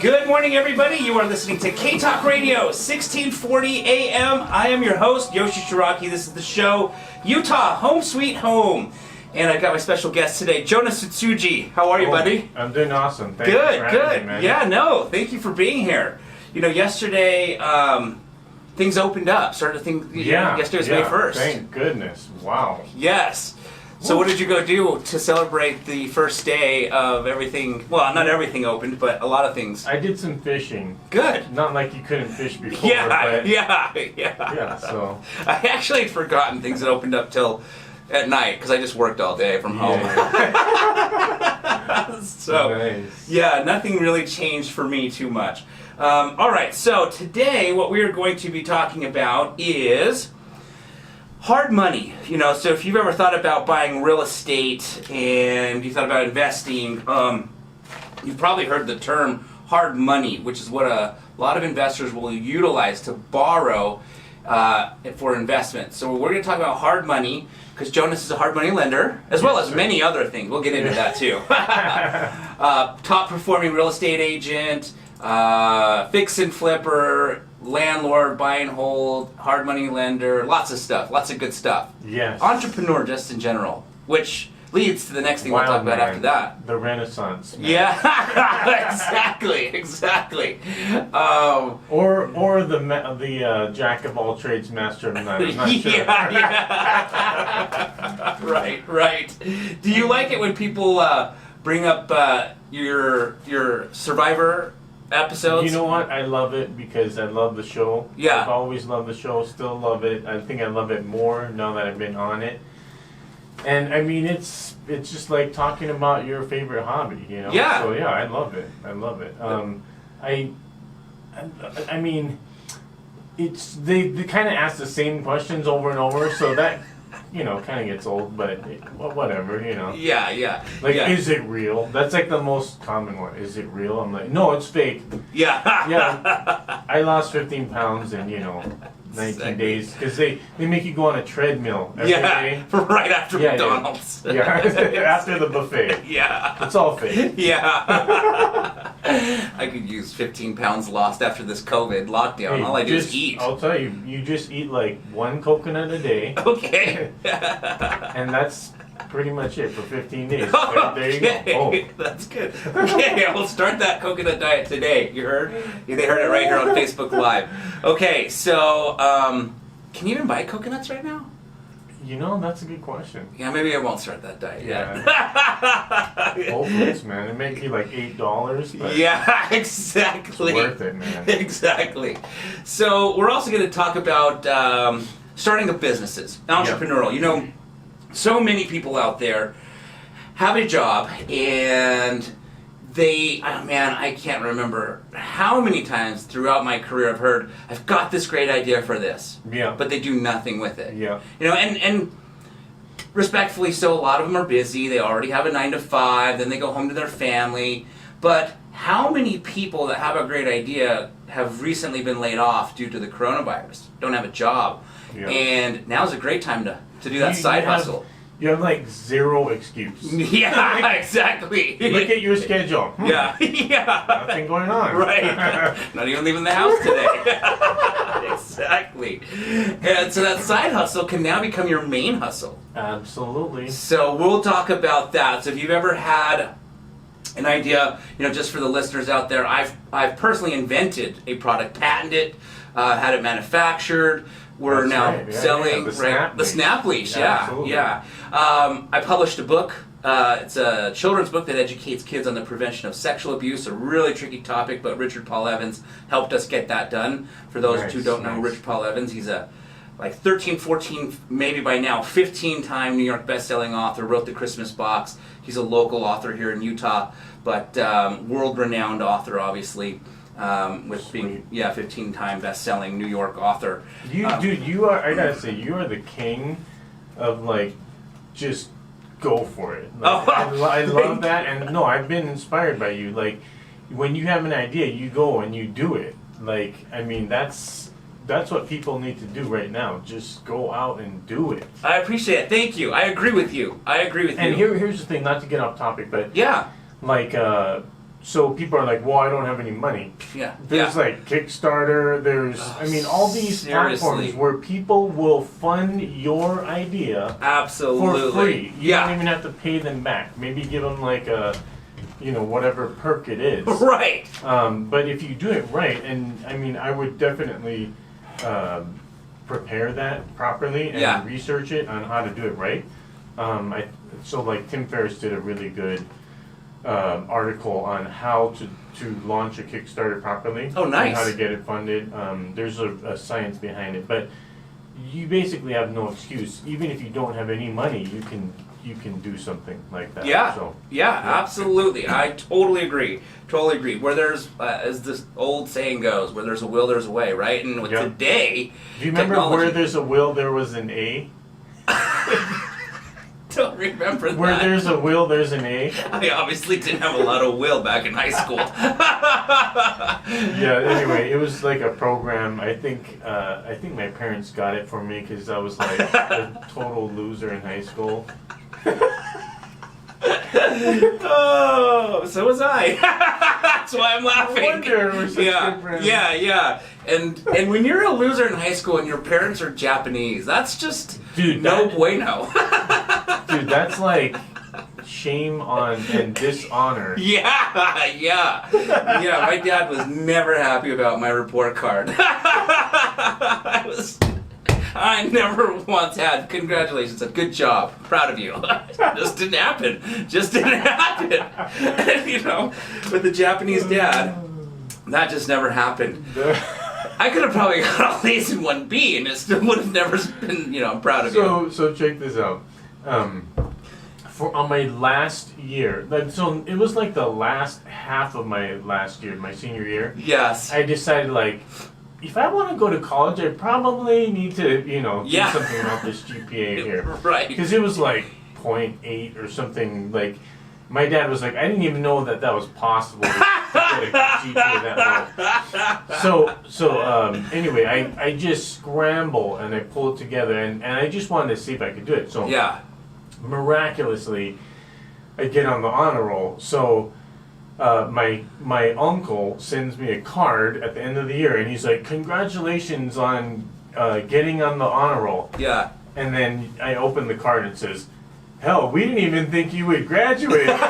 Good morning, everybody. You are listening to K-Talk Radio, 1640 AM. I am your host, Yoshi Shiraki. This is the show, Utah, Home Sweet Home. And I've got my special guest today, Jonas Tsuji. How are you, buddy? I'm doing awesome. Thank good, you for having me, man. Yeah, no, thank you for being here. You know, yesterday, things opened up. Yesterday was May 1st. Thank goodness. Wow. Yes. So what did you go do to celebrate the first day of everything? Well, not everything opened, but a lot of things. I did some fishing. Good. Not like you couldn't fish before. Yeah. So I actually had forgotten things that opened up till at night because I just worked all day from home. So nice. Yeah, nothing really changed for me too much. All right. So today, what we are going to be talking about is hard money. You know, so if you've ever thought about buying real estate and you thought about investing, you've probably heard the term hard money, which is what a lot of investors will utilize to borrow for investment. So we're going to talk about hard money because Jonas is a hard money lender, as well as many other things. We'll get into that too. Top performing real estate agent, fix and flipper, landlord, buy and hold, hard money lender, lots of stuff, lots of good stuff. Yes. Entrepreneur just in general, which leads to the next thing we'll talk about after that. The Renaissance. Man. Yeah, exactly. Or the jack of all trades, master of none. I'm not sure. Yeah. Right. Do you like it when people bring up your Survivor episodes? You know what? I love it because I love the show. Yeah. I've always loved the show, still love it. I think I love it more now that I've been on it. And I mean, it's just like talking about your favorite hobby, you know? Yeah. So yeah, I love it. I mean, it's they kind of ask the same questions over and over, so that kind of gets old, but whatever, Yeah. Is it real? That's like the most common one. Is it real? I'm like, no, it's fake. Yeah. Yeah. I lost 15 pounds in 19 days because they make you go on a treadmill every day. Right after McDonald's. Yeah, after the buffet. Yeah. It's all fake. Yeah. I could use 15 pounds lost after this COVID lockdown. Hey, all I do is eat. I'll tell you, you just eat like one coconut a day. Okay. And that's pretty much it for 15 days. Okay. There you go. Oh. That's good. Okay, we'll start that coconut diet today. You heard? They heard it right here on Facebook Live. Okay, so can you even buy coconuts right now? That's a good question. Yeah, maybe I won't start that diet yet. Whole Foods, man. It may be like $8, but yeah, exactly. It's worth it, man. Exactly. So we're also going to talk about starting up businesses, entrepreneurial. Yep. So many people out there have a job and I can't remember how many times throughout my career I've heard, I've got this great idea for this. Yeah. But they do nothing with it. Yeah. And respectfully so, a lot of them are busy. They already have a 9-to-5, then they go home to their family. But how many people that have a great idea have recently been laid off due to the coronavirus, don't have a job? Yeah. And now's a great time to do that side hustle. You have like zero excuse. Yeah, exactly. Look at your schedule. Yeah. Nothing going on. Right. Not even leaving the house today. Exactly. And so that side hustle can now become your main hustle. Absolutely. So we'll talk about that. So if you've ever had an idea, just for the listeners out there, I've personally invented a product, patented it, had it manufactured. We're now selling the Snap Leash. Yeah. I published a book. It's a children's book that educates kids on the prevention of sexual abuse, a really tricky topic, but Richard Paul Evans helped us get that done. For those who don't know Richard Paul Evans, he's a 13, 14, maybe by now, 15-time New York best-selling author, wrote The Christmas Box. He's a local author here in Utah, but world-renowned author, obviously. With being 15-time best-selling New York author. You are. I gotta say, you are the king of just go for it. I love that, and no, I've been inspired by you. Like when you have an idea, you go and you do it. That's what people need to do right now. Just go out and do it. I appreciate it. Thank you. I agree with you. And here's the thing, not to get off topic, but so people are like, well, I don't have any money. Yeah. There's like Kickstarter, there's, all these platforms where people will fund your idea Absolutely. for free. You don't even have to pay them back. Maybe give them like a, whatever perk it is. Right. But if you do it right, and I would definitely prepare that properly and research it on how to do it right. So like Tim Ferriss did a really good article on how to launch a Kickstarter properly. Oh, nice. And how to get it funded. There's a science behind it, but you basically have no excuse. Even if you don't have any money, you can do something like that. Yeah, absolutely. I totally agree. Where there's, as this old saying goes, where there's a will, there's a way, right? And with today, do you remember where there's a will, there was an A? Don't remember that. Where there's a will, there's an A. I obviously didn't have a lot of will back in high school. Anyway, it was like a program. I think my parents got it for me because I was like a total loser in high school. Oh, so was I. That's why I'm laughing. No wonder we're such good friends. Yeah. And when you're a loser in high school and your parents are Japanese, that's just no bueno. Dude, that's like shame on and dishonor. Yeah. My dad was never happy about my report card. I never once had congratulations, a good job, proud of you. Just didn't happen. And, with the Japanese dad, that just never happened. I could have probably got all A's and 1B, and it still would have never been, I'm proud of you. So check this out. On my last year, so it was like the last half of my last year, my senior year. Yes. I decided like, if I want to go to college, I probably need to, do something about this GPA here. Right. Because it was like 0.8 or something. Like, my dad was like, I didn't even know that was possible to get a GPA that low. So anyway, I just scramble and I pull it together, and I just wanted to see if I could do it. So miraculously, I get on the honor roll. So my uncle sends me a card at the end of the year, and he's like, congratulations on getting on the honor roll. Yeah. And then I open the card and it says, hell, we didn't even think you would graduate. Best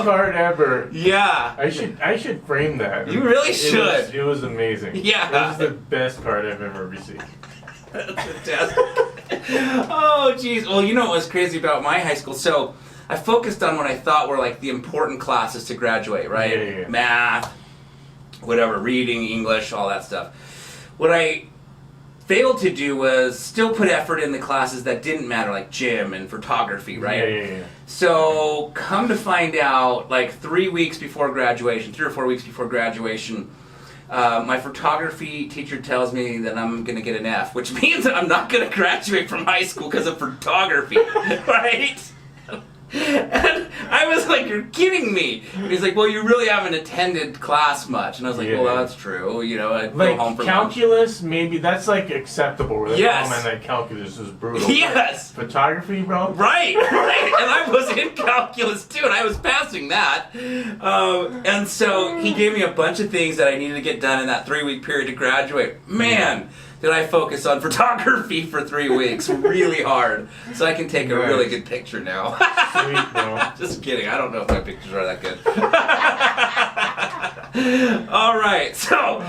card ever. Yeah. I should frame that. You really should. It was amazing. Yeah. It was the best card I've ever received. That's fantastic. Oh, geez. Well, what was crazy about my high school? So I focused on what I thought were like the important classes to graduate, right? Yeah. Math, whatever, reading, English, all that stuff. What I failed to do was still put effort in the classes that didn't matter, like gym and photography, right? Yeah. So come to find out, like 3 weeks before graduation, 3 or 4 weeks before graduation, my photography teacher tells me that I'm going to get an F, which means that I'm not going to graduate from high school because of photography, right? And I was like, you're kidding me. And he's like, well, you really haven't attended class much. And I was like, well, that's true. I like go home for calculus, maybe that's like acceptable. Where yes. Oh man, that calculus is brutal. Yes. Photography, bro. Right. And I was in calculus too, and I was passing that. And so he gave me a bunch of things that I needed to get done in that 3-week period to graduate. Man. Did I focus on photography for 3 weeks really hard, so I can take a really good picture now. Sweet, bro. Just kidding. I don't know if my pictures are that good. All right. So,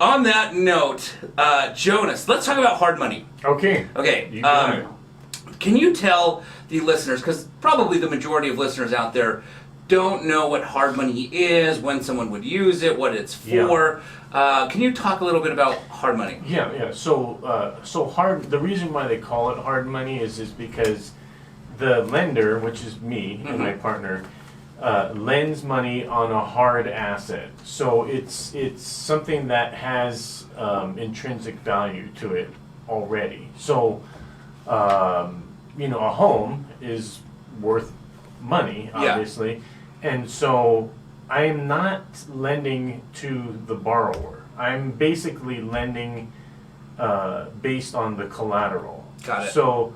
on that note, Jonas, let's talk about hard money. Okay. Okay. Can you tell the listeners, because probably the majority of listeners out there don't know what hard money is, when someone would use it, what it's for. Can you talk a little bit about hard money? Yeah. So hard. The reason why they call it hard money is because the lender, which is me and my partner, lends money on a hard asset. So it's something that has intrinsic value to it already. So a home is worth money, obviously, and so I'm not lending to the borrower. I'm basically lending based on the collateral. Got it. So,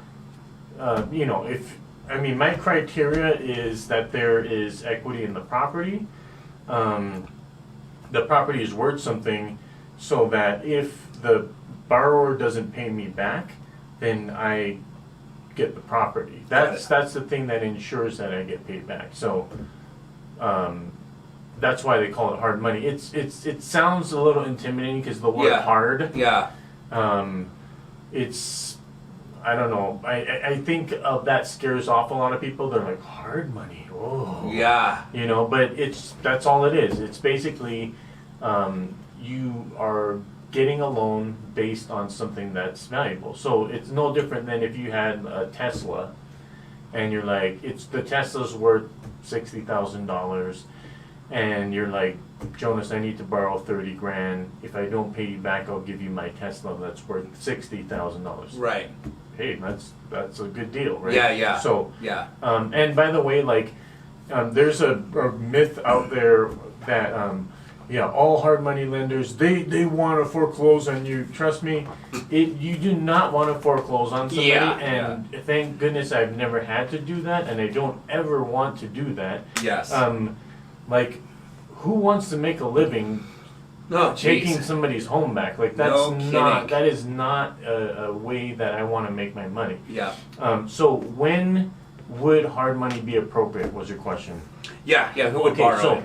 my criteria is that there is equity in the property. The property is worth something, so that if the borrower doesn't pay me back, then I get the property. That's the thing that ensures that I get paid back. So, that's why they call it hard money. It sounds a little intimidating because the word hard. Yeah. It's, I don't know. I think that scares off a lot of people. They're like, hard money. Oh. Yeah. But that's all it is. It's basically you are getting a loan based on something that's valuable. So it's no different than if you had a Tesla and you're like, the Tesla's worth $60,000, and you're like, Jonas, I need to borrow 30 grand. If I don't pay you back, I'll give you my Tesla that's worth $60,000. Right. Hey, that's a good deal, right? Yeah. So yeah. And by the way, there's a myth out there that all hard money lenders, they want to foreclose on you. Trust me, you do not want to foreclose on somebody, and thank goodness I've never had to do that, and I don't ever want to do that. Yes. Who wants to make a living taking somebody's home back? That is not a way that I want to make my money. Yeah. So when would hard money be appropriate, was your question? Yeah, who would borrow it?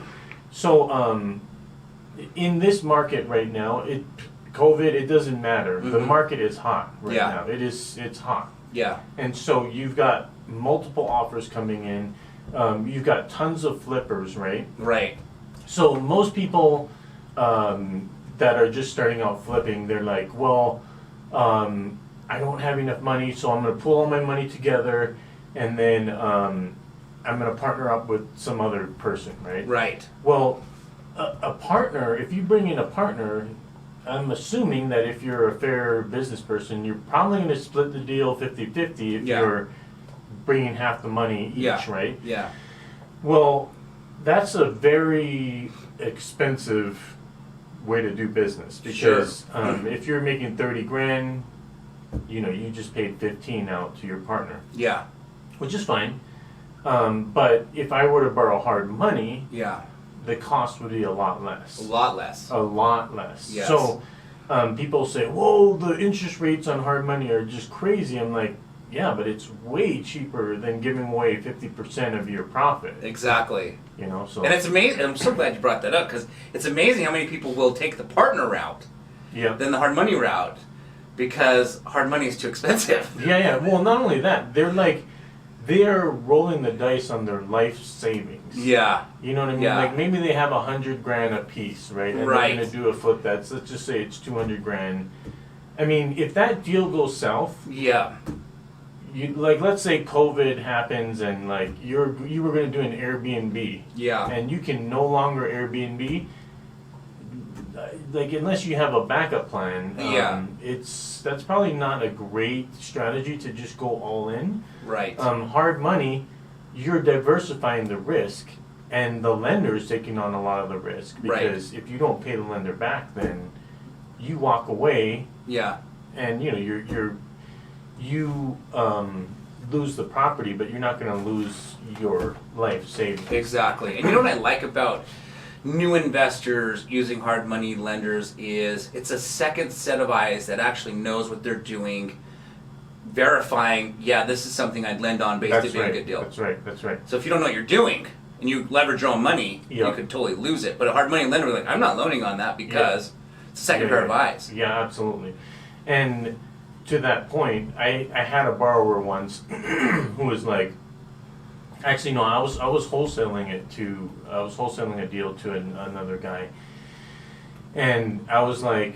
So in this market right now, COVID, it doesn't matter. The market is hot right now. It's hot. Yeah. And so you've got multiple offers coming in. You've got tons of flippers, right? Right. So most people that are just starting out flipping, they're like, well, I don't have enough money, so I'm going to pull all my money together, and then I'm going to partner up with some other person, right? Right. Well, a partner, if you bring in a partner, I'm assuming that if you're a fair business person, you're probably going to split the deal 50-50 if you're bringing half the money each, right? Yeah. Well, that's a very expensive way to do business, because if you're making 30 grand, you just paid 15 out to your partner. Yeah. Which is fine. But if I were to borrow hard money, the cost would be a lot less. A lot less. A lot less. Yes. So people say, whoa, the interest rates on hard money are just crazy. I'm like, yeah, but it's way cheaper than giving away 50% of your profit. Exactly. So. And it's amazing. I'm so glad you brought that up, because it's amazing how many people will take the partner route than the hard money route, because hard money is too expensive. Yeah. Well, not only that, they're rolling the dice on their life savings. Yeah. You know what I mean? Yeah. Like maybe they have 100 grand a piece, right? And they're going to do a flip let's just say it's 200 grand. I mean, if that deal goes south, let's say COVID happens and you were going to do an Airbnb, and you can no longer Airbnb, unless you have a backup plan, that's probably not a great strategy to just go all in. Right. Hard money, you're diversifying the risk, and the lender's taking on a lot of the risk, because if you don't pay the lender back, then you walk away. Yeah. And you lose the property, but you're not going to lose your life savings. Exactly. And you know what I like about new investors using hard money lenders is it's a second set of eyes that actually knows what they're doing, verifying, this is something I'd lend on based on being a good deal. That's right. So if you don't know what you're doing and you leverage your own money, you could totally lose it. But a hard money lender, I'm not loaning on that because it's a second pair of eyes. Yeah, absolutely. And to that point, I had a borrower once who was like, actually no, I was wholesaling a deal to another guy, and I was like,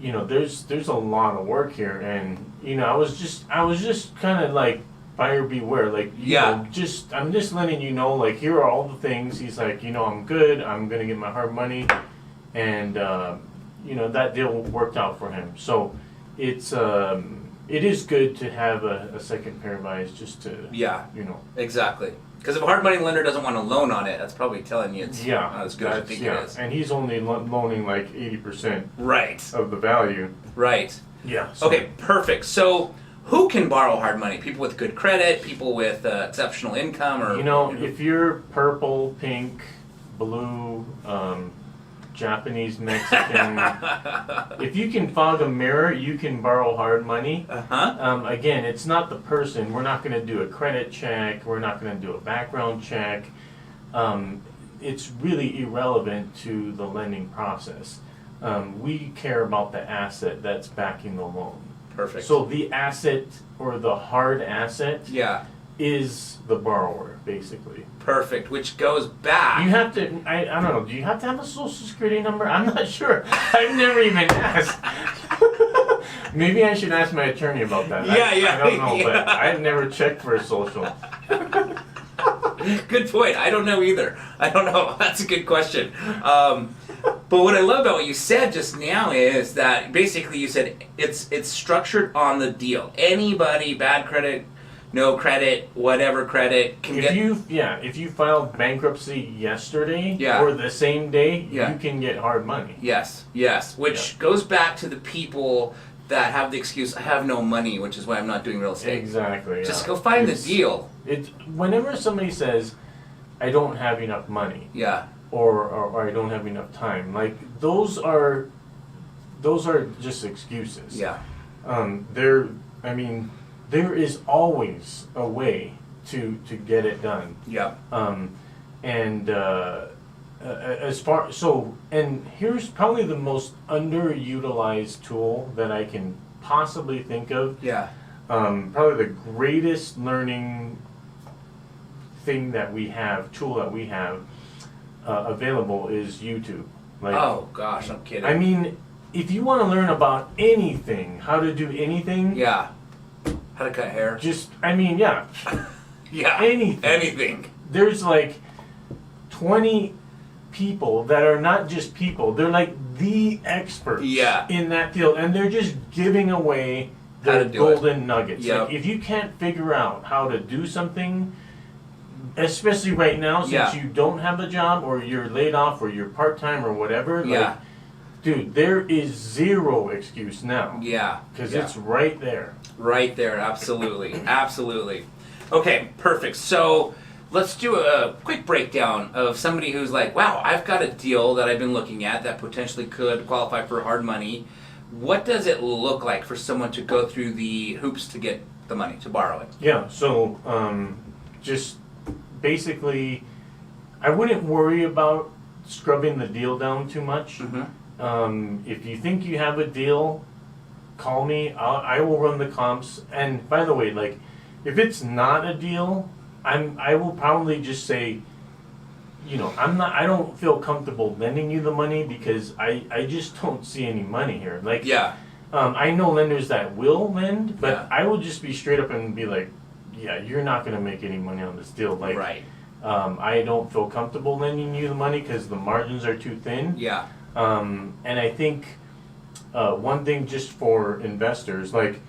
there's a lot of work here, and I was just kind of like buyer beware, I'm just letting you know, here are all the things. He's like, I'm good, I'm gonna get my hard money, and that deal worked out for him. So it is good to have a second pair of eyes, just to Exactly. Because if a hard money lender doesn't want to loan on it, that's probably telling you it's not as good as I think it is. And he's only loaning 80% right of the value. Right. Yeah. So Okay, perfect. So who can borrow hard money? People with good credit, people with exceptional income, or if you're purple, pink, blue, Japanese, Mexican, if you can fog a mirror, you can borrow hard money. Again, it's not the person. We're not going to do a credit check. We're not going to do a background check. It's really irrelevant to the lending process. We care about the asset that's backing the loan. Perfect. So the asset or the hard asset is the borrower, basically. Perfect. Which goes back. You have to, I don't know, do you have to have a social security number? I'm not sure. I've never even asked. Maybe I should ask my attorney about that. I don't know, but I've never checked for a social. Good point. I don't know either. I don't know. That's a good question. But what I love about what you said just now is that basically you said it's structured on the deal. Anybody, bad credit, no credit, whatever credit, can get. If you filed bankruptcy yesterday Yeah. or the same day, Yeah. you can get hard money. Yes, which goes back to the people that have the excuse, I have no money, which is why I'm not doing real estate. Exactly. Just go find the deal. It's whenever somebody says, I don't have enough money. Yeah. Or I don't have enough time. Like those are just excuses. Yeah. There is always a way to get it done. Yeah. And here's probably the most underutilized tool that I can possibly think of. Yeah. Probably the greatest learning tool that we have available is YouTube. Like, oh gosh, I'm kidding. I mean, if you want to learn about anything, how to do anything, yeah, how to cut hair, yeah, anything. There's like 20 people that are not just people; they're like the experts in that field, and they're just giving away their golden nuggets. Yep. Like, if you can't figure out how to do something, especially right now, since you don't have a job or you're laid off or you're part-time or whatever, like, dude, there is zero excuse now. Yeah. Because it's right there. Right there, absolutely. Absolutely. Okay, perfect. So let's do a quick breakdown of somebody who's like, wow, I've got a deal that I've been looking at that potentially could qualify for hard money. What does it look like for someone to go through the hoops to get the money, to borrow it? Yeah, so just basically, I wouldn't worry about scrubbing the deal down too much. If you think you have a deal, call me. I will run the comps. And by the way, like, if it's not a deal, I will probably just say, I don't feel comfortable lending you the money because I just don't see any money here. Like, I know lenders that will lend, but I will just be straight up and be like, yeah, you're not going to make any money on this deal. Like, I don't feel comfortable lending you the money because the margins are too thin. Yeah. And I think one thing just for investors, like,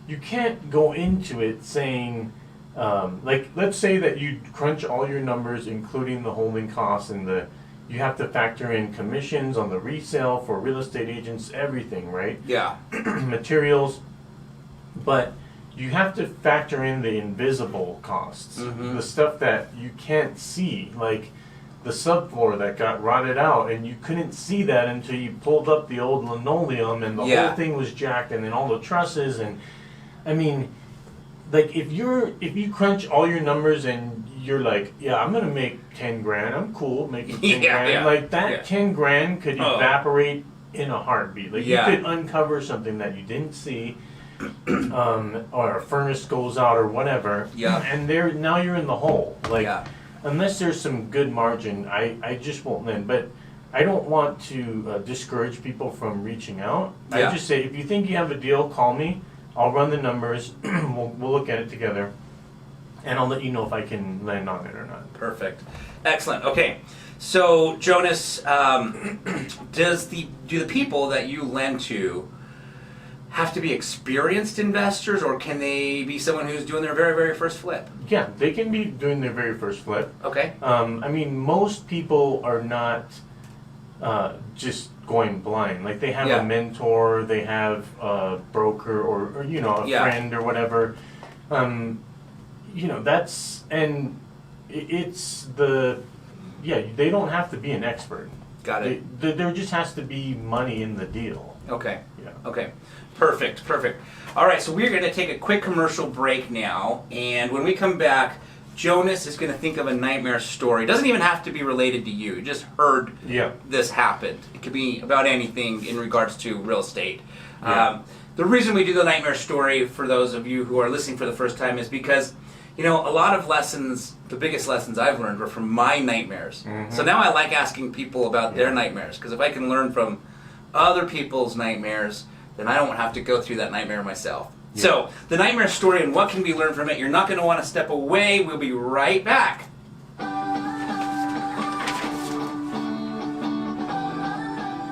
you can't go into it saying, like, let's say that you crunch all your numbers, including the holding costs and you have to factor in commissions on the resale for real estate agents, everything, right? Yeah. Materials, but you have to factor in the invisible costs, the stuff that you can't see, like the subfloor that got rotted out, and you couldn't see that until you pulled up the old linoleum, and the whole thing was jacked, and then all the trusses, and I mean, like if you crunch all your numbers and you're like, yeah, I'm gonna make 10 grand, I'm cool making 10 grand, like that 10 grand could evaporate in a heartbeat. Like you could uncover something that you didn't see. Or a furnace goes out or whatever, and now you're in the hole. Like, unless there's some good margin, I just won't lend. But I don't want to discourage people from reaching out. I just say, if you think you have a deal, call me. I'll run the numbers. We'll look at it together, and I'll let you know if I can land on it or not. Perfect. Excellent. Okay. So Jonas, do the people that you lend to have to be experienced investors, or can they be someone who's doing their very, very first flip? Yeah, they can be doing their very first flip. Okay. I mean, most people are not just going blind. Like they have Yeah. a mentor, they have a broker, or you know, a Yeah. friend or whatever. You know, that's and it's the they don't have to be an expert. Got it. There just has to be money in the deal. Okay. Yeah. Okay. Perfect. All right, so we're going to take a quick commercial break now, and when we come back, Jonas is going to think of a nightmare story. It doesn't even have to be related to you. You just heard this happened. It could be about anything in regards to real estate. Yeah. The reason we do the nightmare story, for those of you who are listening for the first time, is because, you know, a lot of lessons, the biggest lessons I've learned were from my nightmares. Mm-hmm. So now I like asking people about their nightmares, because if I can learn from other people's nightmares, then I don't have to go through that nightmare myself. Yeah. So, the nightmare story and what can be learned from it, you're not going to want to step away. We'll be right back.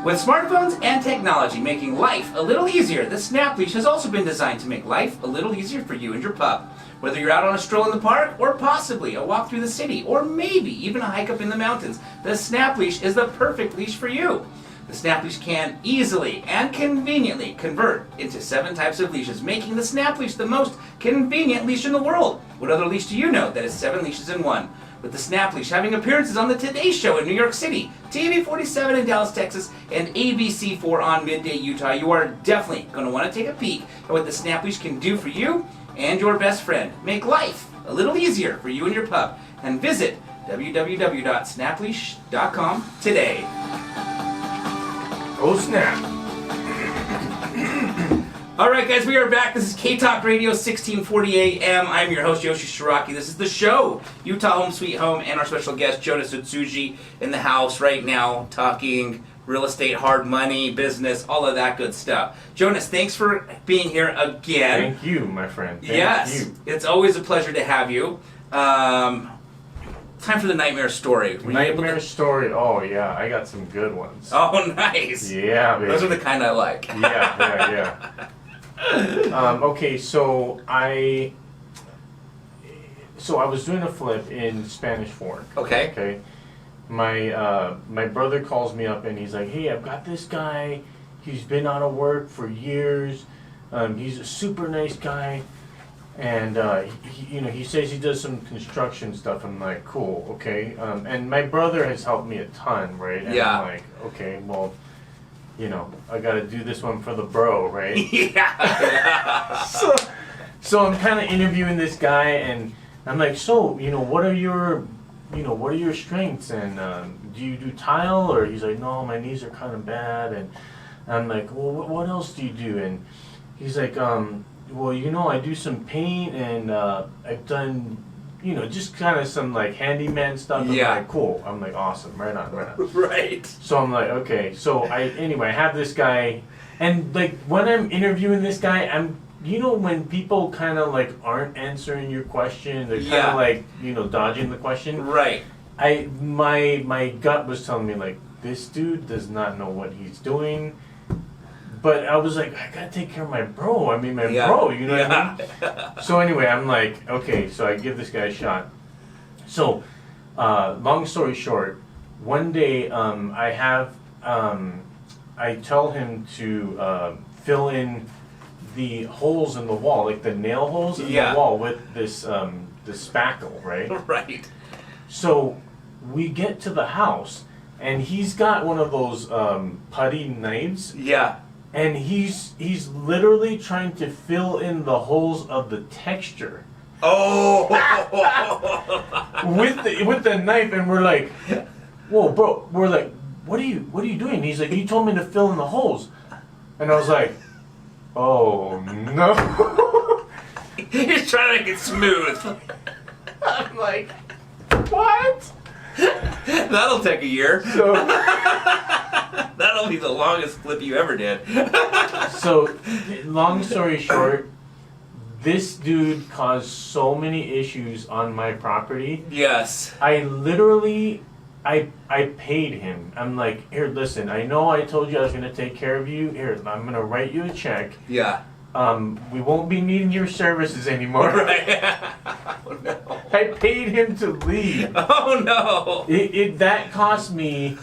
With smartphones and technology making life a little easier, the Snap Leash has also been designed to make life a little easier for you and your pup. Whether you're out on a stroll in the park, or possibly a walk through the city, or maybe even a hike up in the mountains, the Snap Leash is the perfect leash for you. The Snap Leash can easily and conveniently convert into 7 types of leashes, making the Snap Leash the most convenient leash in the world. What other leash do you know that is 7 leashes in one? With the Snap Leash having appearances on the Today Show in New York City, TV 47 in Dallas, Texas, and ABC 4 on Midday, Utah, you are definitely going to want to take a peek at what the Snap Leash can do for you and your best friend. Make life a little easier for you and your pup. And visit www.snapleash.com today. Oh snap! All right, guys, we are back. This is K-Talk Radio 1640 AM. I'm your host, Yoshi Shiraki. This is the show, Utah Home Sweet Home, and our special guest, Jonas Utsuji, in the house right now, talking real estate, hard money, business, all of that good stuff. Jonas, thanks for being here again. Thank you, my friend. Thank you. It's always a pleasure to have you. Time for the nightmare story. Nightmare story. Oh yeah, I got some good ones. Oh, nice. Yeah, baby. Those are the kind I like. Yeah. Okay, so I was doing a flip in Spanish Fork. Okay. Okay. My brother calls me up and he's like, "Hey, I've got this guy. He's been out of work for years. He's a super nice guy, and he says he does some construction stuff." I'm like, "Cool, okay." And my brother has helped me a ton, right? And Yeah. I'm like, "Okay, well, I got to do this one for the bro, right?" Yeah. So I'm kind of interviewing this guy, and I'm like, "So, what are your strengths, and do you do tile?" Or he's like, "No, my knees are kind of bad." And I'm like, "Well, what else do you do?" And he's like, "Well, I do some paint, and I've done, just kind of some like handyman stuff." I'm like, "Cool." I'm like, "Awesome, right on." Right. So I'm like, okay. So I have this guy, and like when I'm interviewing this guy, I'm when people kind of like aren't answering your question, they're kind of like dodging the question. Right. My gut was telling me like, this dude does not know what he's doing. But I was like, I gotta take care of my bro. I mean, my bro, you know what I mean? So anyway, I'm like, okay, so I give this guy a shot. So, long story short, one day I tell him to fill in the holes in the wall, like the nail holes in the wall with this spackle, right? Right. So we get to the house, and he's got one of those putty knives. Yeah. And he's literally trying to fill in the holes of the texture. Oh. with the knife, and we're like, "Whoa, bro!" We're like, "What are you doing?" And he's like, "You told me to fill in the holes," and I was like, "Oh no!" He's trying to make it smooth. I'm like, "What?" That'll take a year. So, that'll be the longest flip you ever did. So, long story short, this dude caused so many issues on my property. Yes. I literally, I paid him. I'm like, "Here, listen, I know I told you I was going to take care of you. Here, I'm going to write you a check. Yeah. We won't be needing your services anymore." Right. Oh, no. I paid him to leave. Oh, no. That cost me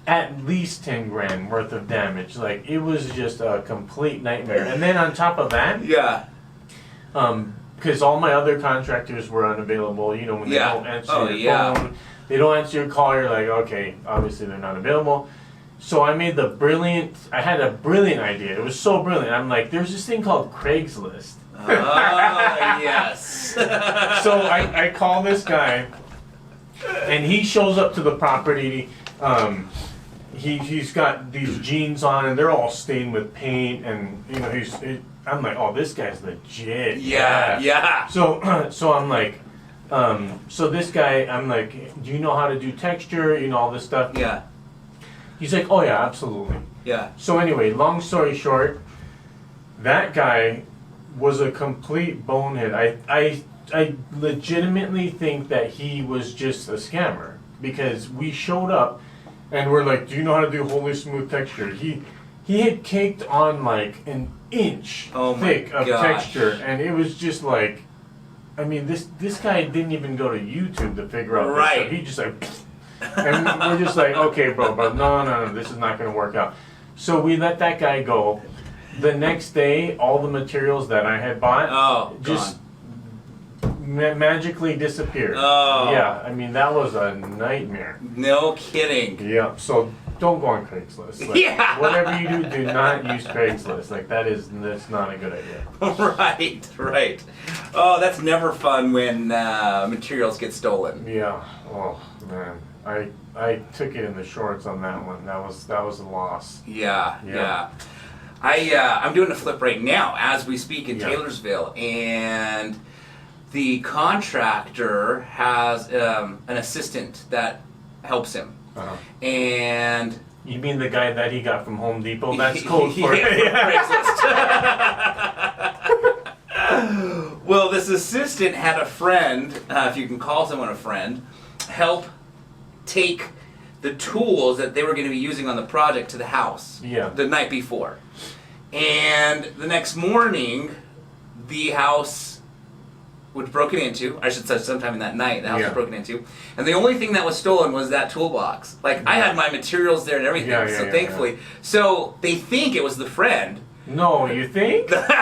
at least 10 grand worth of damage. Like, it was just a complete nightmare. And then on top of that, Yeah. because all my other contractors were unavailable, you know, when they don't answer your phone, they don't answer your call, you're like, okay, obviously they're not available. So I had a brilliant idea. It was so brilliant. I'm like, there's this thing called Craigslist. Oh, yes. So I call this guy, and he shows up to the property. He's got these jeans on, and they're all stained with paint, and you know I'm like, oh, this guy's legit. Yeah. So I'm like, so this guy, I'm like, do you know how to do texture? You know, all this stuff. Yeah. He's like, oh yeah, absolutely. Yeah. So anyway, long story short, that guy was a complete bonehead. I legitimately think that he was just a scammer, because we showed up and we're like, do you know how to do holy smooth texture? He had caked on like an inch thick of texture, and it was just like, I mean, this guy didn't even go to YouTube to figure out this stuff. He just like, and we're just like, okay, bro, but no, this is not going to work out. So we let that guy go. The next day, all the materials that I had bought just magically disappeared. Oh. Yeah, I mean, that was a nightmare. No kidding. Yeah, so don't go on Craigslist. Like, whatever you do not use Craigslist. Like, that's not a good idea. Right. Oh, that's never fun when materials get stolen. Yeah. Oh, man. I took it in the shorts on that one. That was a loss. Yeah. I'm doing a flip right now as we speak in Taylorsville, and the contractor has an assistant that helps him. Uh-huh. And you mean the guy that he got from Home Depot? That's code for it. Craigslist. Well, this assistant had a friend, if you can call someone a friend, help take the tools that they were going to be using on the project to the house the night before. And the next morning, the house was broken into. I should say sometime in that night, the house was broken into. And the only thing that was stolen was that toolbox. Like, I had my materials there and everything, so thankfully. Yeah. So they think it was the friend. No, you think? That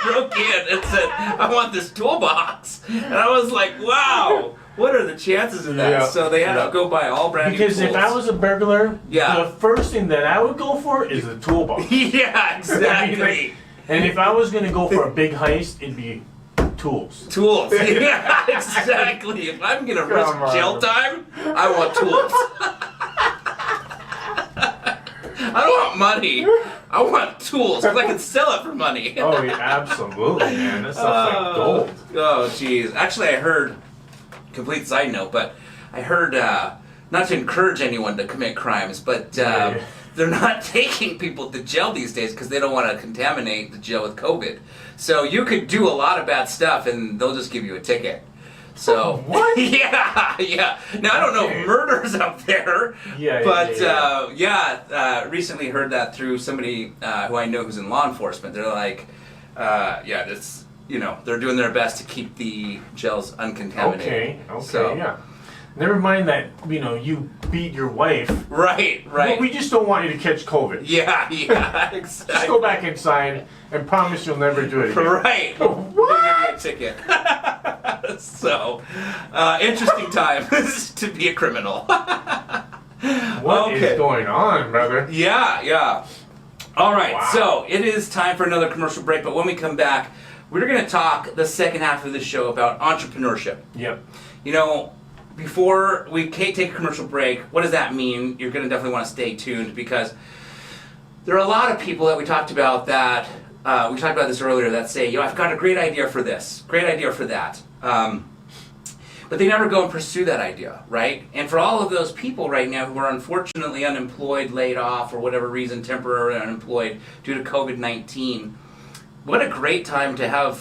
broke in and said, I want this toolbox. And I was like, wow. What are the chances of that? So they had to go buy all brand new tools. Because if I was a burglar, the first thing that I would go for is the toolbox. Yeah, exactly. I mean, like, and if I was going to go for a big heist, it'd be tools. Tools. Yeah, exactly. If I'm going to risk jail time, I want tools. I don't want money. I want tools, because I can sell it for money. Oh, yeah, absolutely, man. That stuff's like gold. Oh, jeez. Actually, I heard... Complete side note, but I heard, not to encourage anyone to commit crimes, but they're not taking people to jail these days because they don't want to contaminate the jail with COVID. So you could do a lot of bad stuff and they'll just give you a ticket. So what? Yeah. Now I don't know if murder's up there, but recently heard that through somebody who I know who's in law enforcement. They're like, this. You know, they're doing their best to keep the jails uncontaminated. Okay. Never mind that, you know, you beat your wife. Right. But we just don't want you to catch COVID. Yeah, exactly. Just go back inside and promise you'll never do it again. Right. What? Give you a ticket. So, interesting time to be a criminal. What is going on, brother? Yeah. All right, so it is time for another commercial break, but when we come back, we're going to talk the second half of the show about entrepreneurship. Yep. You know, before we take a commercial break, what does that mean? You're going to definitely want to stay tuned, because there are a lot of people that we talked about that, we talked about this earlier, that say, I've got a great idea for this, great idea for that. But they never go and pursue that idea, right? And for all of those people right now who are unfortunately unemployed, laid off, or whatever reason, temporarily unemployed due to COVID-19, what a great time to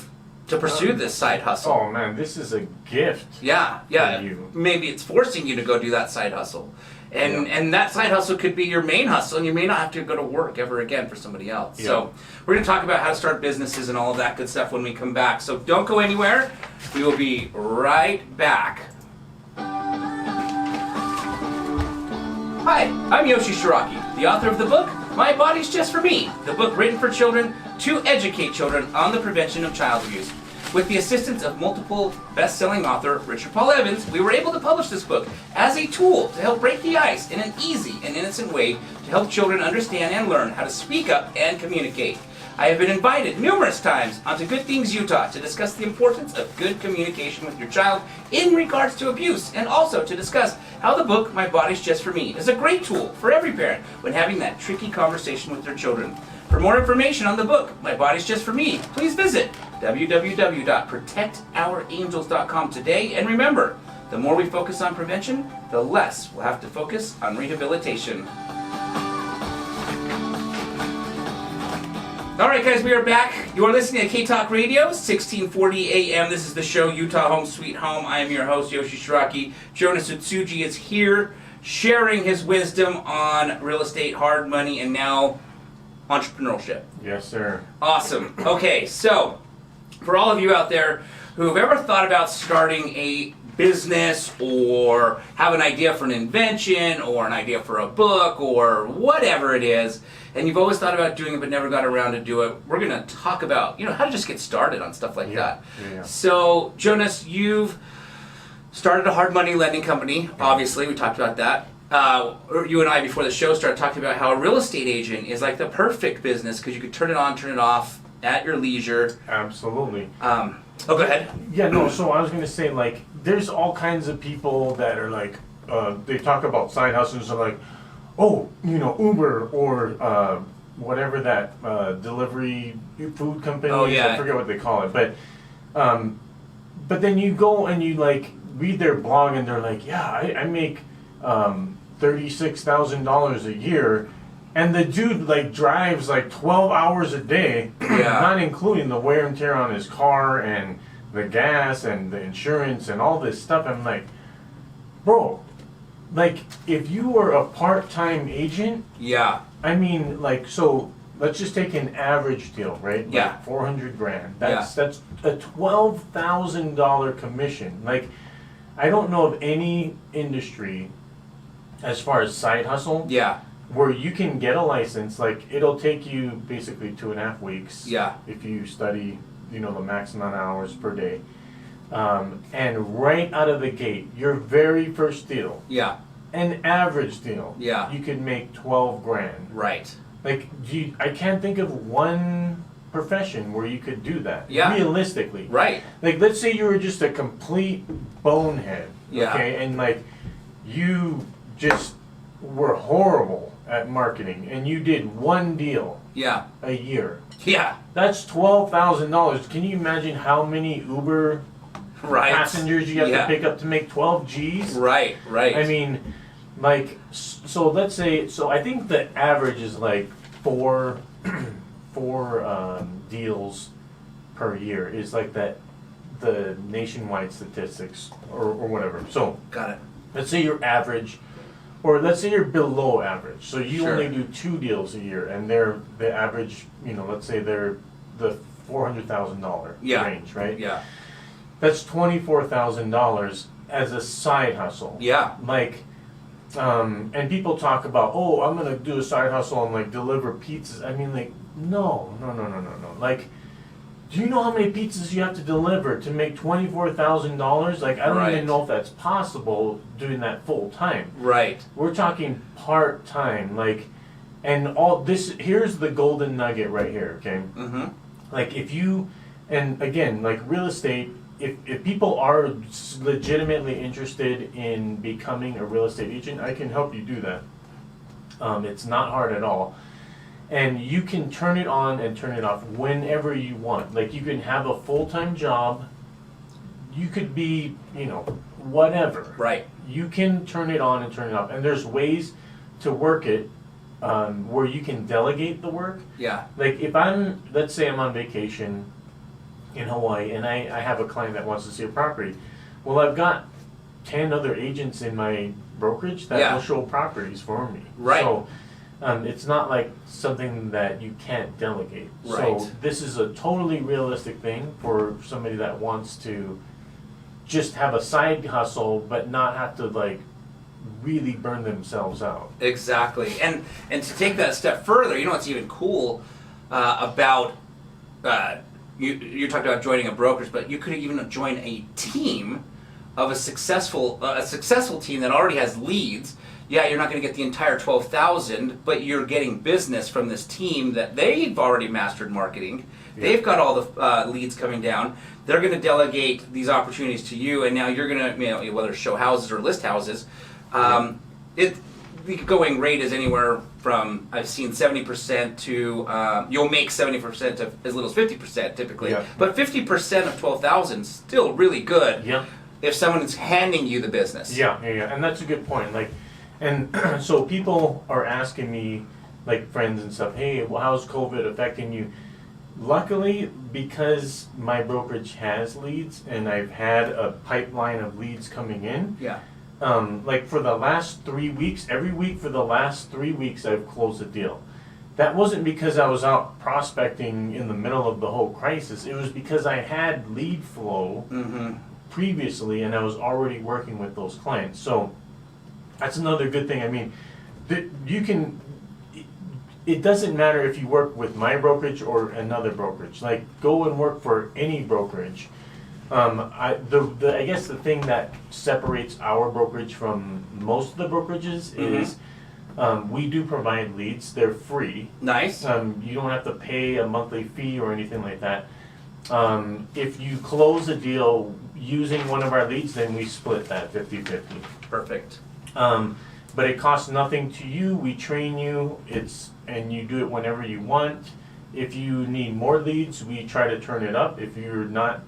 pursue this side hustle. Oh man, this is a gift. Yeah. For you. Maybe it's forcing you to go do that side hustle. And that side hustle could be your main hustle, and you may not have to go to work ever again for somebody else. So we're going to talk about how to start businesses and all of that good stuff when we come back. So don't go anywhere. We will be right back. Hi, I'm Yoshi Shiraki, the author of the book, My Body's Just For Me, the book written for children to educate children on the prevention of child abuse. With the assistance of multiple best-selling author Richard Paul Evans, we were able to publish this book as a tool to help break the ice in an easy and innocent way to help children understand and learn how to speak up and communicate. I have been invited numerous times onto Good Things Utah to discuss the importance of good communication with your child in regards to abuse, and also to discuss how the book, My Body's Just For Me, is a great tool for every parent when having that tricky conversation with their children. For more information on the book, My Body's Just For Me, please visit www.protectourangels.com today. And remember, the more we focus on prevention, the less we'll have to focus on rehabilitation. All right, guys, we are back. You are listening to K-Talk Radio, 1640 AM. This is the show, Utah Home Sweet Home. I am your host, Yoshi Shiraki. Jonas Utsuji is here sharing his wisdom on real estate, hard money, and now entrepreneurship. Yes, sir. Awesome. Okay, so for all of you out there who have ever thought about starting a business or have an idea for an invention or an idea for a book or whatever it is, and you've always thought about doing it but never got around to do it, we're going to talk about, how to just get started on stuff like that. Yeah. So, Jonas, you've started a hard money lending company, obviously. We talked about that. You and I, before the show started, talking about how a real estate agent is like the perfect business because you could turn it on, turn it off at your leisure. Absolutely. Oh, go ahead. Yeah, no, so I was going to say, like, there's all kinds of people that are like, they talk about side hustles, and like, oh, Uber or whatever that delivery food company. Oh, yeah. I forget what they call it, but then you go and you like read their blog and they're like, yeah, I make $36,000 a year, and the dude like drives like 12 hours a day, not including the wear and tear on his car and the gas and the insurance and all this stuff. I'm like, bro, like if you were a part-time agent, I mean, like, so let's just take an average deal, right? Like 400 grand. That's a $12,000 commission. Like, I don't know of any industry as far as side hustle where you can get a license. Like, it'll take you basically 2.5 weeks if you study, the max amount of hours per day. And right out of the gate, your very first deal, an average deal, you could make 12 grand. Right. Like, I can't think of one profession where you could do that, realistically. Right. Like, let's say you were just a complete bonehead, okay, and like, you just were horrible at marketing, and you did one deal a year. That's $12,000. Can you imagine how many Uber passengers you have to pick up to make 12 G's? Right. I mean, like, so let's say, so I think the average is like four deals per year is like that, the nationwide statistics or whatever. So got it. Let's say you're average, or let's say you're below average. So you only do 2 deals a year, and they're the average. Let's say they're the $400,000 range, right? That's $24,000 as a side hustle. Like, and people talk about, oh, I'm gonna do a side hustle and like deliver pizzas. I mean, like, no. Like, do you know how many pizzas you have to deliver to make $24,000? Like, I don't even know if that's possible doing that full time. Right. We're talking part time, like, and all this. Here's the golden nugget right here. Okay. Like, if you, and again, like real estate. If people are legitimately interested in becoming a real estate agent, I can help you do that. It's not hard at all. And you can turn it on and turn it off whenever you want. Like, you can have a full-time job. You could be, whatever. Right. You can turn it on and turn it off. And there's ways to work it where you can delegate the work. Like, if let's say I'm on vacation in Hawaii, and I have a client that wants to see a property. Well, I've got 10 other agents in my brokerage that will show properties for me. Right. So it's not like something that you can't delegate. Right. So this is a totally realistic thing for somebody that wants to just have a side hustle, but not have to like really burn themselves out. Exactly. And to take that a step further, you know what's even cool about you talked about joining a brokerage, but you could even join a team of a successful team that already has leads. Yeah, you're not going to get the entire 12,000, but you're getting business from this team that they've already mastered marketing. Yeah. They've got all the leads coming down. They're going to delegate these opportunities to you, and now you're going to, whether show houses or list houses. The going rate is anywhere from, I've seen 70% to, you'll make 70% to as little as 50% typically. Yeah. But 50% of 12,000 is still really good. Yeah. If someone is handing you the business. Yeah, and that's a good point. And so people are asking me, like friends and stuff, hey, well, how's COVID affecting you? Luckily, because my brokerage has leads and I've had a pipeline of leads coming in. Yeah. Like for the last 3 weeks, every week for the last 3 weeks, I've closed a deal. That wasn't because I was out prospecting in the middle of the whole crisis. It was because I had lead flow. Mm-hmm. Previously, and I was already working with those clients. So that's another good thing. I mean, you can. It doesn't matter if you work with my brokerage or another brokerage. Like, go and work for any brokerage. I guess the thing that separates our brokerage from most of the brokerages is we do provide leads. They're free. Nice. You don't have to pay a monthly fee or anything like that. If you close a deal using one of our leads, then we split that 50-50. Perfect. But it costs nothing to you. We train you. And you do it whenever you want. If you need more leads, we try to turn it up. If you're not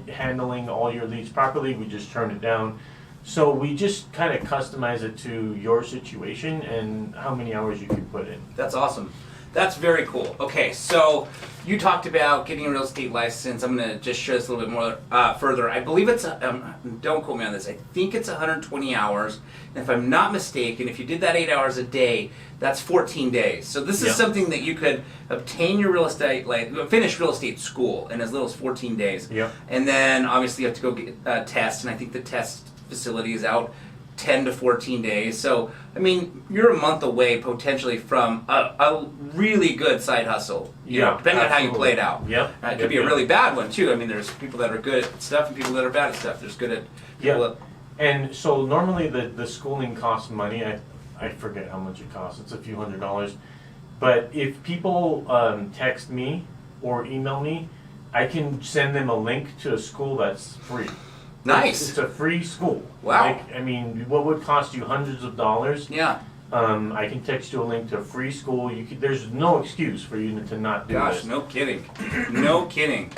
handling all your leads properly, we just turn it down. So we just kind of customize it to your situation and how many hours you can put in. That's awesome. That's very cool. Okay, so you talked about getting a real estate license. I'm going to just share this a little bit more further. I believe it's, don't quote me on this, I think it's 120 hours. And if I'm not mistaken, if you did that 8 hours a day, that's 14 days. So this is something that you could obtain your real estate, finish real estate school in as little as 14 days. Yep. And then obviously you have to go get a test, and I think the test facility is out 10 to 14 days. So, I mean, you're a month away potentially from a really good side hustle. Depending on how you play it out. Yep. It could be a really bad one too. I mean, there's people that are good at stuff and people that are bad at stuff. There's good at people And so normally the schooling costs money. I forget how much it costs. It's a few $100s. But if people text me or email me, I can send them a link to a school that's free. Nice. It's a free school. Wow. I mean, what would cost you hundreds of dollars? Yeah. I can text you a link to a free school. There's no excuse for you to not do this. Gosh, no kidding. No kidding.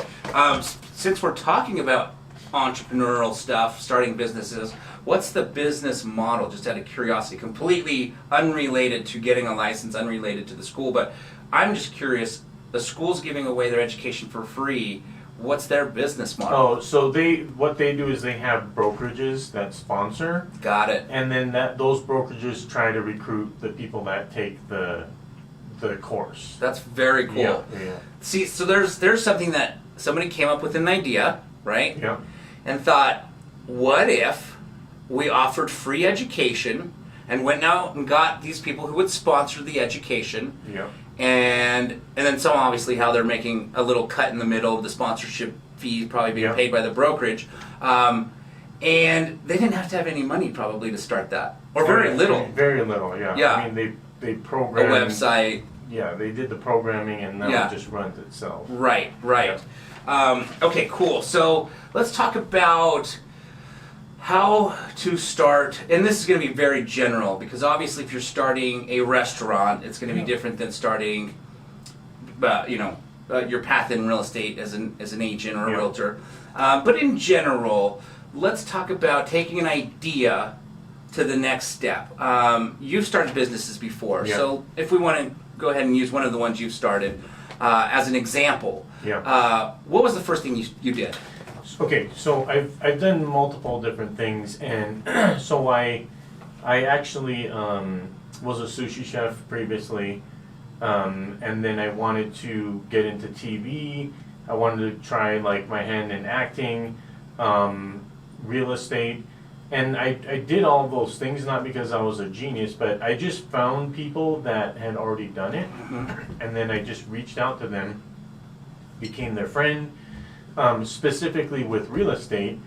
Since we're talking about entrepreneurial stuff, starting businesses, what's the business model, just out of curiosity, completely unrelated to getting a license, unrelated to the school, but I'm just curious, the school's giving away their education for free. What's their business model? Oh, so what they do is they have brokerages that sponsor. Got it. And then those brokerages try to recruit the people that take the course. That's very cool. Yeah. See, so there's something that somebody came up with an idea, right? Yeah. And thought, what if we offered free education and went out and got these people who would sponsor the education? Yeah. And then some obviously how they're making a little cut in the middle of the sponsorship fee probably being paid by the brokerage. And they didn't have to have any money probably to start that. Or very little. Very little, yeah. Yeah. I mean, they programmed. A website. Yeah, they did the programming and now it just runs itself. Right. Okay, cool. So let's talk about how to start, and this is going to be very general because obviously if you're starting a restaurant, it's going to be different than starting, your path in real estate as an agent or a realtor. But in general, let's talk about taking an idea to the next step. You've started businesses before, so if we want to go ahead and use one of the ones you've started as an example, what was the first thing you did? Okay, so I've done multiple different things, and so I actually was a sushi chef previously, and then I wanted to get into TV. I wanted to try my hand in acting, real estate, And I did all those things not because I was a genius, but I just found people that had already done it, and then I just reached out to them, became their friend. Specifically with real estate,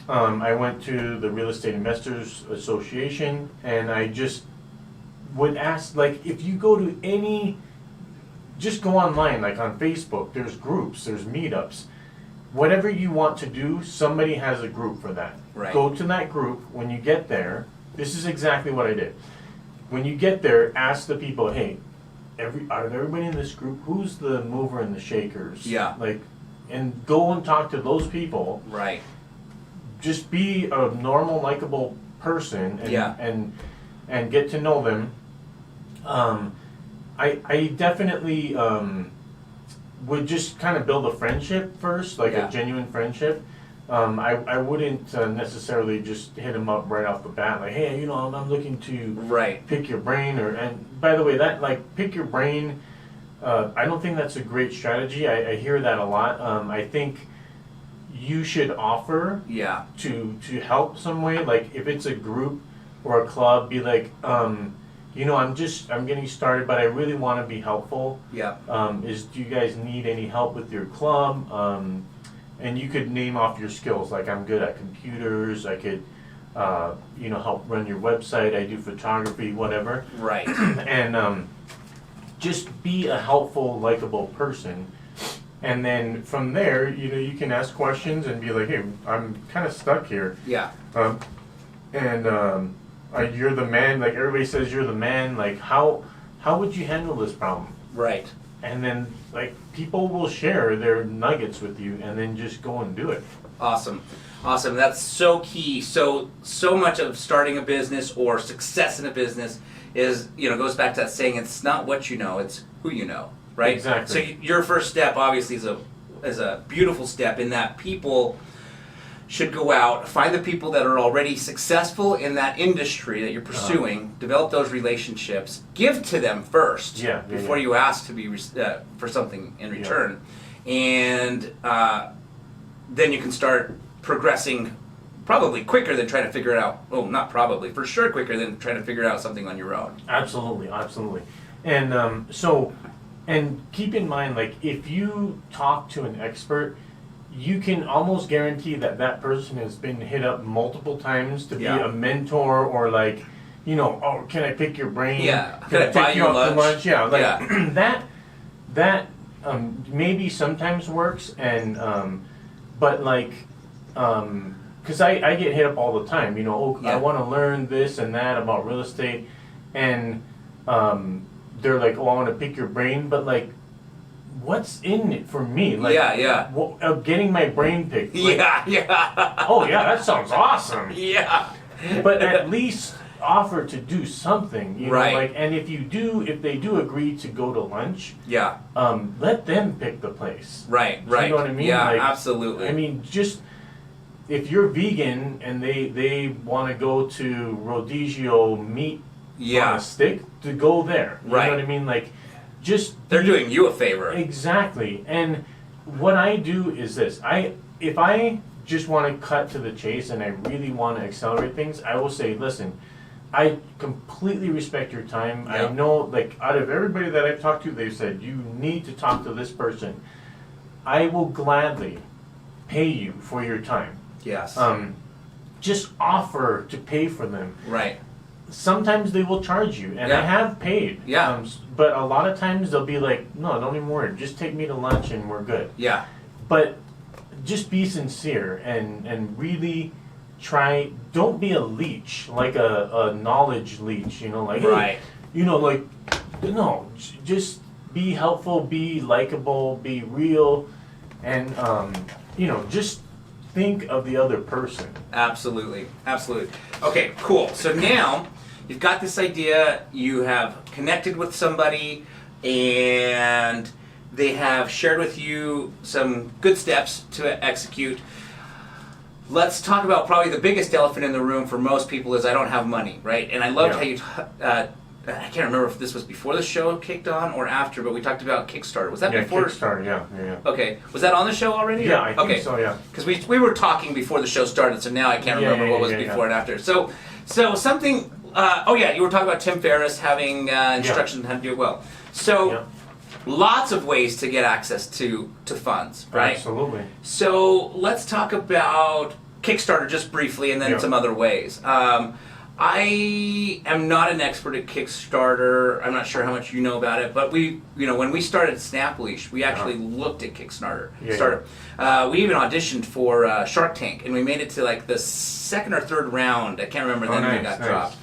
I went to the Real Estate Investors Association, and I just would ask, like, if you go to any, just go online, like on Facebook, there's groups, there's meetups. Whatever you want to do, somebody has a group for that. Right. Go to that group. When you get there, this is exactly what I did. When you get there, ask the people, hey, out of everybody in this group, who's the mover and the shakers? Yeah. Like, and go and talk to those people. Right. Just be a normal, likable person, and get to know them. I definitely would just kind of build a friendship first, like a genuine friendship. I wouldn't necessarily just hit them up right off the bat, like, hey, you know, I'm looking to pick your brain, and by the way, that, like, pick your brain, I don't think that's a great strategy. I hear that a lot. I think you should offer to help some way, like if it's a group or a club, be like, you know, I'm getting started, but I really want to be helpful. Yeah. Do you guys need any help with your club? And you could name off your skills, like I'm good at computers, I could, you know, help run your website, I do photography, whatever. Right. And just be a helpful, likable person. And then from there, you know, you can ask questions and be like, hey, I'm kind of stuck here. Yeah. You're the man, like everybody says you're the man, like how would you handle this problem? Right. And then, like, people will share their nuggets with you, and then just go and do it. Awesome. That's so key. So much of starting a business or success in a business is, you know, goes back to that saying, it's not what you know, it's who you know, right? Exactly. So your first step, obviously, is a beautiful step in that people should go out, find the people that are already successful in that industry that you're pursuing, develop those relationships, give to them first before you ask to be for something in return, and then you can start progressing probably quicker than trying to figure it out. Oh, not probably, for sure quicker than trying to figure out something on your own. Absolutely. And and keep in mind, like, if you talk to an expert, you can almost guarantee that that person has been hit up multiple times to be a mentor, or like, you know, oh, can I pick your brain? Yeah. Can I buy take you you out to lunch? Yeah, like that maybe sometimes works, and but like, because I get hit up all the time, you know, I want to learn this and that about real estate, and they're like, oh, I want to pick your brain, but like, what's in it for me? Like, getting my brain picked. Like, oh yeah, that sounds awesome. Yeah. But at least offer to do something, you know, like, and if they do agree to go to lunch, let them pick the place. Right. You know what I mean? Yeah, like, absolutely. I mean, just if you're vegan and they want to go to Rodizio meat on a stick, to go there. You know what I mean? Like, they're doing you a favor. Exactly. And what I do is this. If I just want to cut to the chase and I really want to accelerate things, I will say, listen, I completely respect your time. I know, like, out of everybody that I've talked to, they've said, you need to talk to this person. I will gladly pay you for your time. Yes. Just offer to pay for them. Right. Sometimes they will charge you, and I have paid. Yeah. But a lot of times they'll be like, no, don't even worry. Just take me to lunch and we're good. Yeah. But just be sincere and really try. Don't be a leech, like a knowledge leech, you know, like, hey, you know, like, no, just be helpful, be likable, be real, and, you know, just think of the other person. Absolutely. Okay, cool. So now you've got this idea, you have connected with somebody, and they have shared with you some good steps to execute. Let's talk about probably the biggest elephant in the room for most people is I don't have money, right? And I loved how you I can't remember if this was before the show kicked on or after, but we talked about Kickstarter. Was that Yeah, before? Kickstarter, yeah. Okay. Was that on the show already? Yeah, I think so, yeah. Because we were talking before the show started, so now I can't remember what was before and after. So something, you were talking about Tim Ferriss having instructions on how to do it well. So lots of ways to get access to funds, right? Absolutely. So let's talk about Kickstarter just briefly and then some other ways. I am not an expert at Kickstarter. I'm not sure how much you know about it, but when we started Snap Leash, we actually looked at Kickstarter. We even auditioned for Shark Tank, and we made it to like the second or third round. I can't remember. Then we got dropped.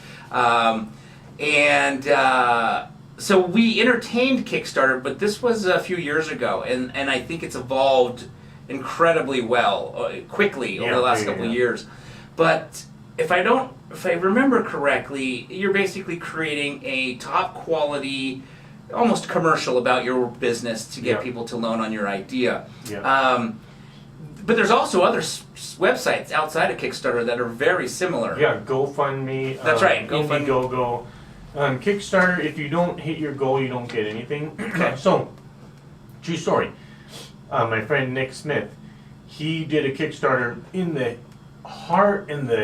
So we entertained Kickstarter, but this was a few years ago, and I think it's evolved incredibly well, quickly over the last couple of years. But if I remember correctly, you're basically creating a top quality, almost commercial about your business to get people to loan on your idea. But there's also other websites outside of Kickstarter that are very similar. Yeah, GoFundMe. That's right, GoFundMe. Indiegogo. Kickstarter, if you don't hit your goal, you don't get anything. So, true story. My friend Nick Smith, he did a Kickstarter in the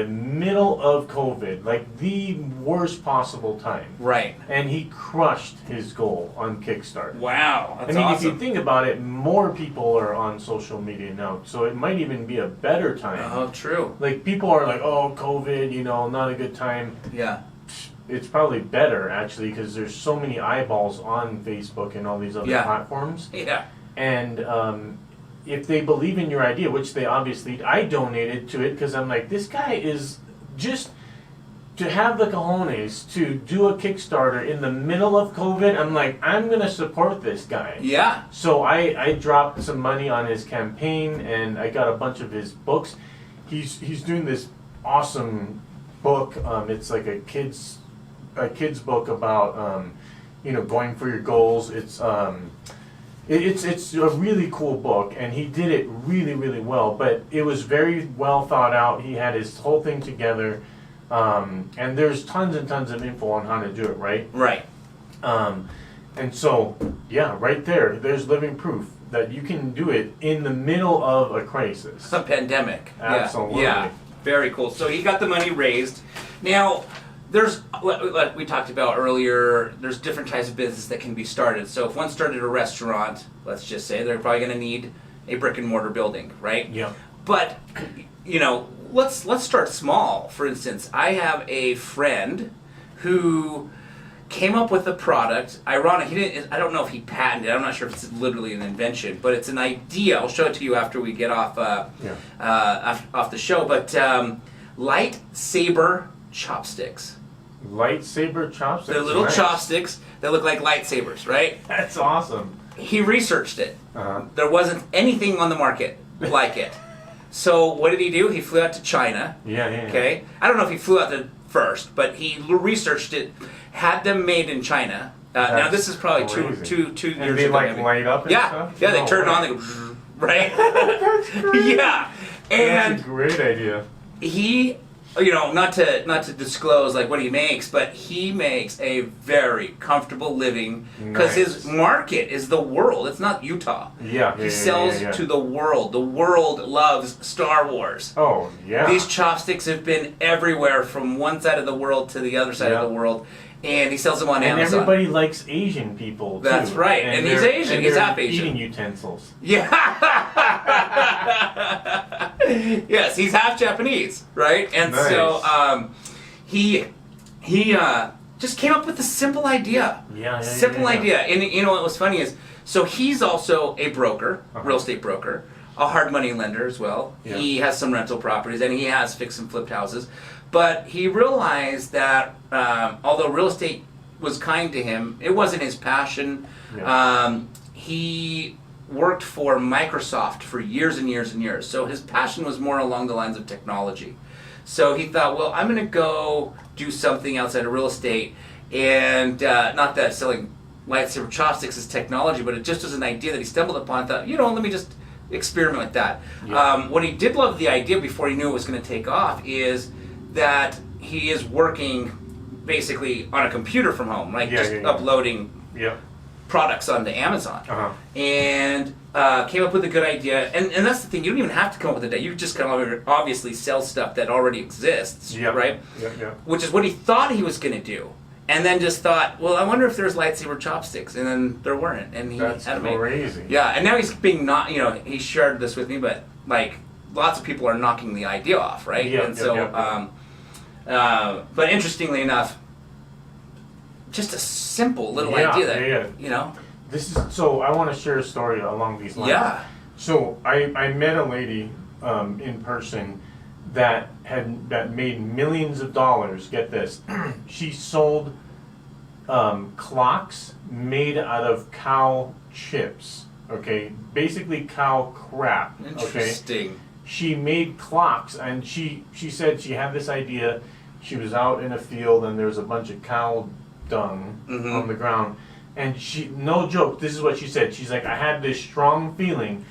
middle of COVID, like the worst possible time. Right. And he crushed his goal on Kickstarter. Wow, that's awesome. If you think about it, more people are on social media now, so it might even be a better time. Oh, true. Like, people are like, oh, COVID, not a good time. Yeah. It's probably better, actually, because there's so many eyeballs on Facebook and all these other platforms. Yeah. And if they believe in your idea, which they obviously, I donated to it because I'm like, this guy is just, to have the cojones to do a Kickstarter in the middle of COVID, I'm like, I'm going to support this guy. Yeah. So I dropped some money on his campaign, and I got a bunch of his books. He's doing this awesome book. It's like a kid's book about going for your goals. It's a really cool book, and he did it really, really well. But it was very well thought out. He had his whole thing together, and there's tons and tons of info on how to do it. Right. Right. And so, right there's living proof that you can do it in the middle of a crisis. A pandemic. Absolutely. Yeah. Very cool. So he got the money raised. Now, like we talked about earlier, there's different types of business that can be started. So if one started a restaurant, let's just say, they're probably going to need a brick and mortar building, right? Yeah. But, let's start small. For instance, I have a friend who came up with a product. Ironic, I don't know if he patented it. I'm not sure if it's literally an invention, but it's an idea. I'll show it to you after we get off off the show. But lightsaber chopsticks. Lightsaber chopsticks? They're little chopsticks that look like lightsabers, right? That's awesome. He researched it. There wasn't anything on the market like it. So what did he do? He flew out to China. Okay. I don't know if he flew out there first, but he researched it, had them made in China. Now this is probably two years ago. And they light up and stuff? Yeah, they turn on, they go, right? That's great. Yeah. And that's a great idea. He, not to disclose like what he makes, but he makes a very comfortable living because his market is the world. It's not Utah. He sells to the world. The world loves Star Wars. Oh, yeah. These chopsticks have been everywhere from one side of the world to the other side of the world. And he sells them on Amazon. And everybody likes Asian people, too. That's right. And he's Asian. He's half Asian. Eating utensils. Yeah. Yes, he's half Japanese, right? And so he just came up with a simple idea. Simple idea. And what was funny is, so he's also a broker, real estate broker, a hard money lender as well. He has some rental properties, and he has fixed and flipped houses. But he realized that although real estate was kind to him, it wasn't his passion. He worked for Microsoft for years and years and years. So his passion was more along the lines of technology. So he thought, well, I'm going to go do something outside of real estate. And not that selling lightsaber chopsticks is technology, but it just was an idea that he stumbled upon and thought, let me just experiment with that. What he did love the idea before he knew it was going to take off is that he is working, basically on a computer from home, like Yeah, just yeah, yeah. uploading Yeah. products onto Amazon. Uh-huh. And came up with a good idea. And that's the thing, you don't even have to come up with a idea. You just kind of obviously sell stuff that already exists, Yeah. right? Yeah, yeah. Which is what he thought he was going to do. And then just thought, well, I wonder if there's lightsaber chopsticks. And then there weren't. And he That's had to make. crazy. Yeah, and now he's being not, he shared this with me, but like lots of people are knocking the idea off, right? Yeah, and yeah, so, yeah. but interestingly enough, just a simple little idea that, This is so. I want to share a story along these lines. Yeah. So I met a lady in person that made millions of dollars. Get this, she sold clocks made out of cow chips. Okay, basically cow crap. Okay, Interesting. she made clocks, and she said she had this idea. She was out in a field, and there was a bunch of cow dung on the ground. And she, no joke, this is what she said. She's like, I had this strong feeling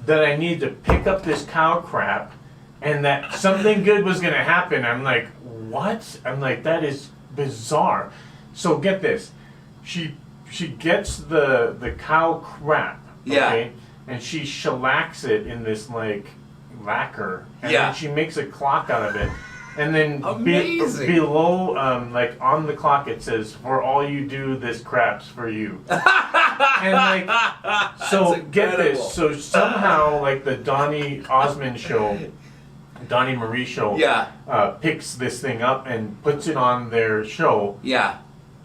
that I needed to pick up this cow crap and that something good was going to happen. I'm like, what? I'm like, that is bizarre. So get this. She gets the cow crap, okay? And she shellacks it in this, like, lacquer. And then she makes a clock out of it. And then below, like on the clock, it says, "For all you do, this crap's for you." And like, so get this. So somehow, like the Donny Osmond show, Donny Marie show, picks this thing up and puts it on their show. Yeah.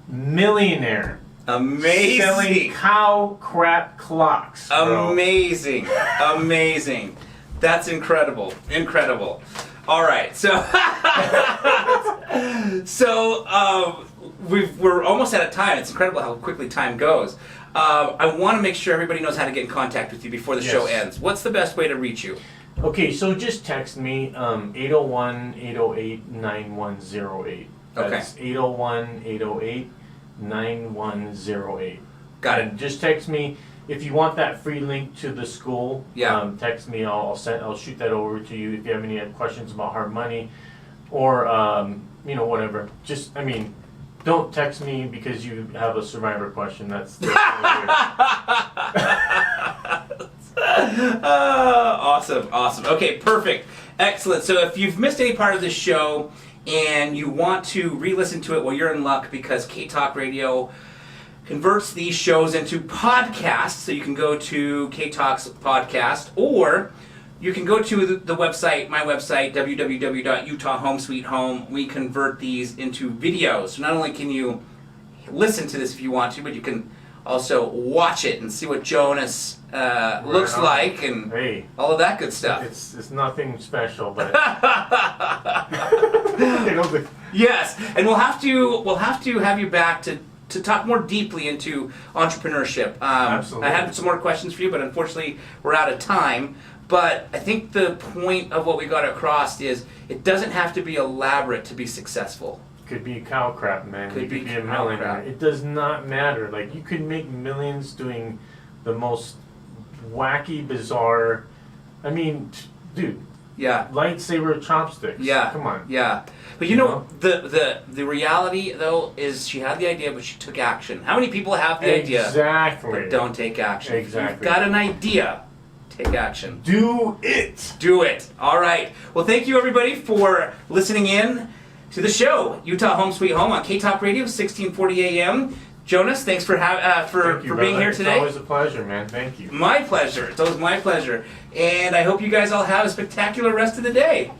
Millionaire. Amazing. Selling cow crap clocks. Bro. Amazing. Amazing. That's incredible. Incredible. All right, so we're almost out of time. It's incredible how quickly time goes. I want to make sure everybody knows how to get in contact with you before the show ends. What's the best way to reach you? Okay, so just text me 801-808-9108. That's 801-808-9108. Got it. And just text me. If you want that free link to the school, text me. I'll shoot that over to you. If you have any questions about hard money, or whatever. Just, don't text me because you have a survivor question. That's weird. Awesome. Okay, perfect. Excellent. So if you've missed any part of this show and you want to re-listen to it, well, you're in luck because K-Talk Radio converts these shows into podcasts. So you can go to K-Talk's podcast, or you can go to the website, my website, www.utahhomesweethome. We convert these into videos. So not only can you listen to this if you want to, but you can also watch it and see what Jonas looks like and all of that good stuff. It's nothing special, but yes, and we'll have to have you back to talk more deeply into entrepreneurship. Absolutely. I had some more questions for you, but unfortunately we're out of time. But I think the point of what we got across is it doesn't have to be elaborate to be successful. Could be cow crap, man. Could be a millionaire. It does not matter. Like, you could make millions doing the most wacky, bizarre. Dude. Yeah. Lightsaber chopsticks. Yeah. Come on. Yeah. But you know, the reality though is she had the idea, but she took action. How many people have the idea but don't take action? Exactly. If you've got an idea, take action. Do it. Do it. All right. Well, thank you everybody for listening in to the show, Utah Home Sweet Home on K-Talk Radio, 1640 AM. Jonas, thanks for being here today. It's always a pleasure, man. Thank you. My pleasure. It's always my pleasure. And I hope you guys all have a spectacular rest of the day.